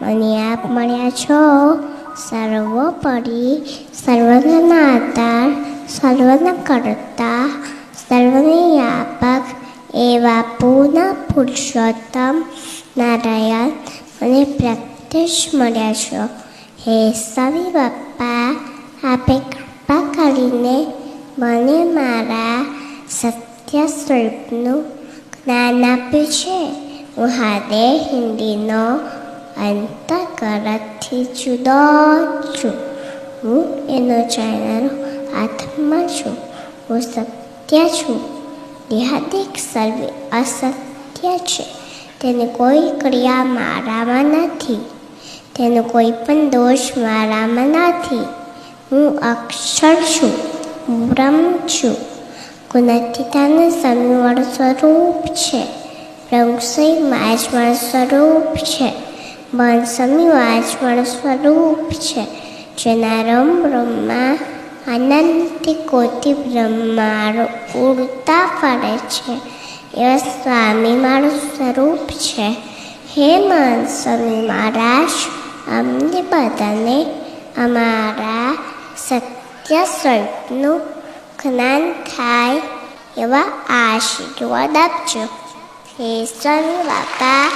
મને આપ મળ્યા છો સર્વોપરી, સર્વના આધાર, સર્વના કરતા, સર્વને વ્યાપક એવા પૂર્ણ પુરુષોત્તમ નારાયણ મને પ્રત્યક્ષ મળ્યા છો. હે સ્વામી બાપા, આપે કૃપા કરીને મને મારા સત્ય સ્વરૂપનું જ્ઞાન આપ્યું છે. હું હાલે હિન્દીનો અંતકરણથી જુદો છું. હું એનો ચેનલ આત્મા છું. હું સત્ય છું. દેહાદિક સર્વે અસત્ય છે. તેની કોઈ ક્રિયા મારામાં નથી. તેનો કોઈ પણ દોષ મારામાં નથી. હું અક્ષર છું. બ્રહ્મ છું. ગુણાતીતાનું સમીવળ સ્વરૂપ છે. બ્રહ્મસય માજવળ સ્વરૂપ છે. બંસમી વાજવળ સ્વરૂપ છે. જેના રમ બ્રહ્મા અનંત કોટી બ્રહ્મારો ઉડતા ફરે છે. એવા સ્વામી મારું સ્વરૂપ છે. હે મન સ્વામી મહારાજ, અમને બધાને અમારા સત્ય સ્વરૂપનું જ્ઞાન થાય એવા આશીર્વાદ આપજો. હે સ્વામી બાપા.